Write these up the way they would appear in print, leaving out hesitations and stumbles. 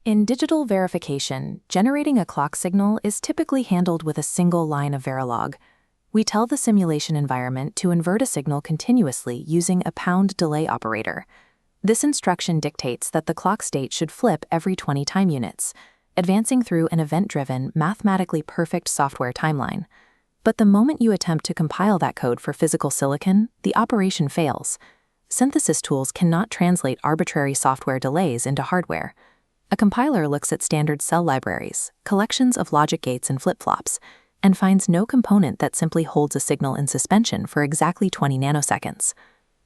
In digital verification, generating a clock signal is typically handled with a single line of Verilog. We tell the simulation environment to invert a signal continuously using a pound delay operator. This instruction dictates that the clock state should flip every 20 time units, advancing through an event-driven, mathematically perfect software timeline. But the moment you attempt to compile that code for physical silicon, the operation fails. Synthesis tools cannot translate arbitrary software delays into hardware. A compiler looks at standard cell libraries, collections of logic gates and flip-flops, and finds no component that simply holds a signal in suspension for exactly 20 nanoseconds.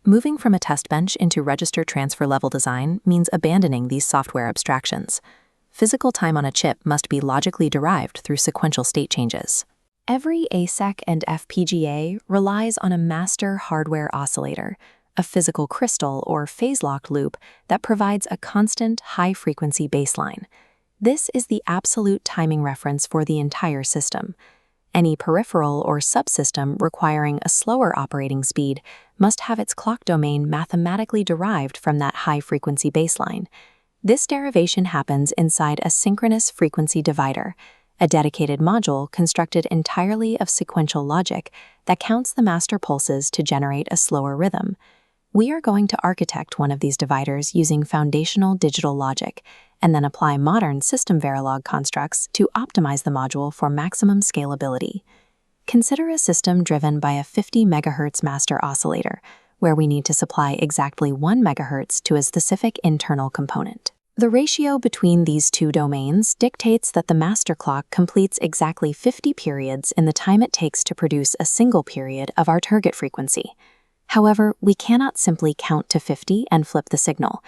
Moving from a test bench into register transfer level design means abandoning these software abstractions. Physical time on a chip must be logically derived through sequential state changes. Every ASIC and FPGA relies on a master hardware oscillator, a physical crystal or phase-locked loop that provides a constant, high-frequency baseline. This is the absolute timing reference for the entire system. Any peripheral or subsystem requiring a slower operating speed must have its clock domain mathematically derived from that high-frequency baseline. This derivation happens inside a synchronous frequency divider, a dedicated module constructed entirely of sequential logic that counts the master pulses to generate a slower rhythm. We are going to architect one of these dividers using foundational digital logic, and then apply modern system Verilog constructs to optimize the module for maximum scalability. Consider a system driven by a 50 MHz master oscillator, where we need to supply exactly 1 MHz to a specific internal component. The ratio between these two domains dictates that the master clock completes exactly 50 periods in the time it takes to produce a single period of our target frequency. However, we cannot simply count to 50 and flip the signal.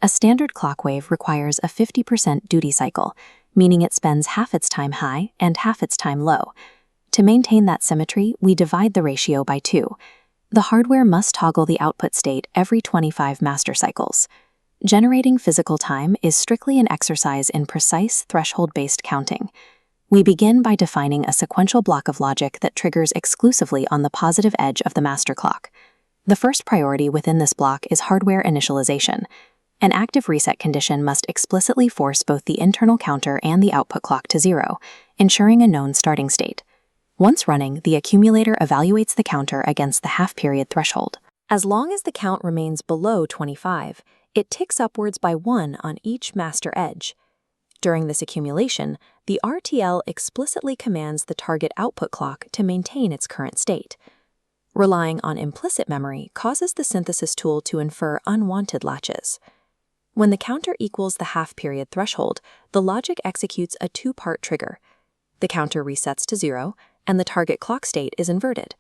A standard clock wave requires a 50% duty cycle, meaning it spends half its time high and half its time low. To maintain that symmetry, we divide the ratio by 2. The hardware must toggle the output state every 25 master cycles. Generating physical time is strictly an exercise in precise threshold-based counting. We begin by defining a sequential block of logic that triggers exclusively on the positive edge of the master clock. The first priority within this block is hardware initialization. An active reset condition must explicitly force both the internal counter and the output clock to 0, ensuring a known starting state. Once running, the accumulator evaluates the counter against the half-period threshold. As long as the count remains below 25, it ticks upwards by 1 on each master edge. During this accumulation, the RTL explicitly commands the target output clock to maintain its current state. Relying on implicit memory causes the synthesis tool to infer unwanted latches. When the counter equals the half-period threshold, the logic executes a two-part trigger. The counter resets to 0, and the target clock state is inverted.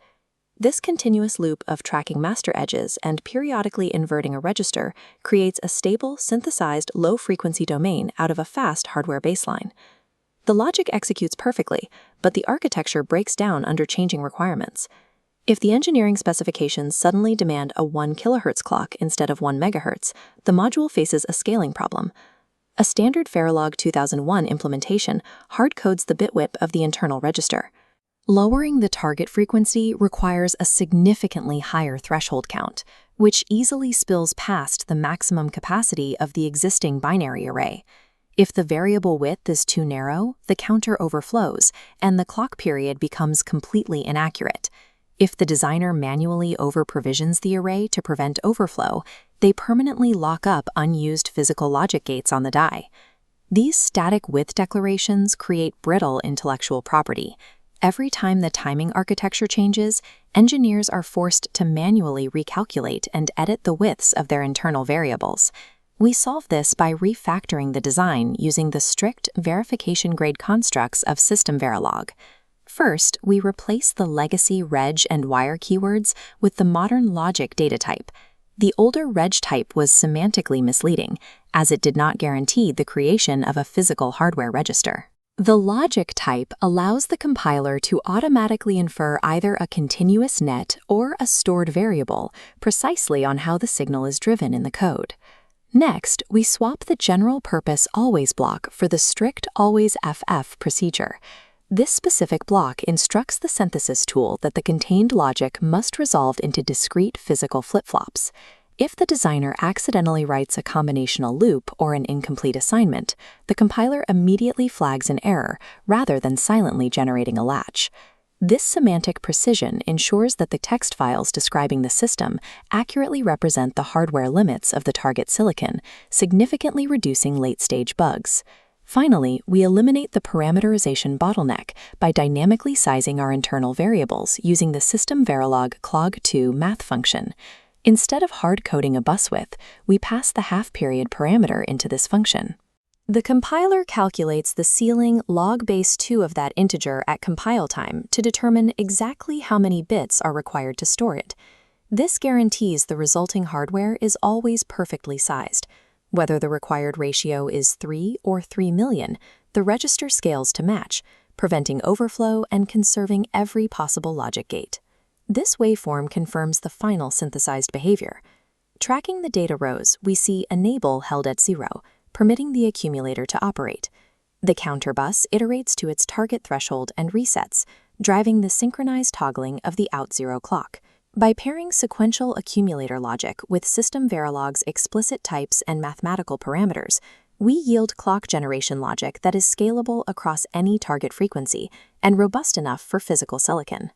This continuous loop of tracking master edges and periodically inverting a register creates a stable, synthesized, low-frequency domain out of a fast hardware baseline. The logic executes perfectly, but the architecture breaks down under changing requirements. If the engineering specifications suddenly demand a 1 kHz clock instead of 1 MHz, the module faces a scaling problem. A standard Verilog 2001 implementation hard-codes the bit width of the internal register. Lowering the target frequency requires a significantly higher threshold count, which easily spills past the maximum capacity of the existing binary array. If the variable width is too narrow, the counter overflows, and the clock period becomes completely inaccurate. If the designer manually over-provisions the array to prevent overflow, they permanently lock up unused physical logic gates on the die. These static width declarations create brittle intellectual property. Every time the timing architecture changes, engineers are forced to manually recalculate and edit the widths of their internal variables. We solve this by refactoring the design using the strict verification-grade constructs of System Verilog. First, we replace the legacy reg and wire keywords with the modern logic data type. The older reg type was semantically misleading, as it did not guarantee the creation of a physical hardware register. The logic type allows the compiler to automatically infer either a continuous net or a stored variable, precisely on how the signal is driven in the code. Next, we swap the general-purpose always block for the strict always FF procedure. This specific block instructs the synthesis tool that the contained logic must resolve into discrete physical flip-flops. If the designer accidentally writes a combinational loop or an incomplete assignment, the compiler immediately flags an error rather than silently generating a latch. This semantic precision ensures that the text files describing the system accurately represent the hardware limits of the target silicon, significantly reducing late-stage bugs. Finally, we eliminate the parameterization bottleneck by dynamically sizing our internal variables using the System Verilog clog2 math function. Instead of hard-coding a bus width, we pass the half-period parameter into this function. The compiler calculates the ceiling log base 2 of that integer at compile time to determine exactly how many bits are required to store it. This guarantees the resulting hardware is always perfectly sized. Whether the required ratio is 3 or 3 million, the register scales to match, preventing overflow and conserving every possible logic gate. This waveform confirms the final synthesized behavior. Tracking the data rows, we see enable held at 0, permitting the accumulator to operate. The counter bus iterates to its target threshold and resets, driving the synchronized toggling of the out 0 clock. By pairing sequential accumulator logic with System Verilog's explicit types and mathematical parameters, we yield clock generation logic that is scalable across any target frequency and robust enough for physical silicon.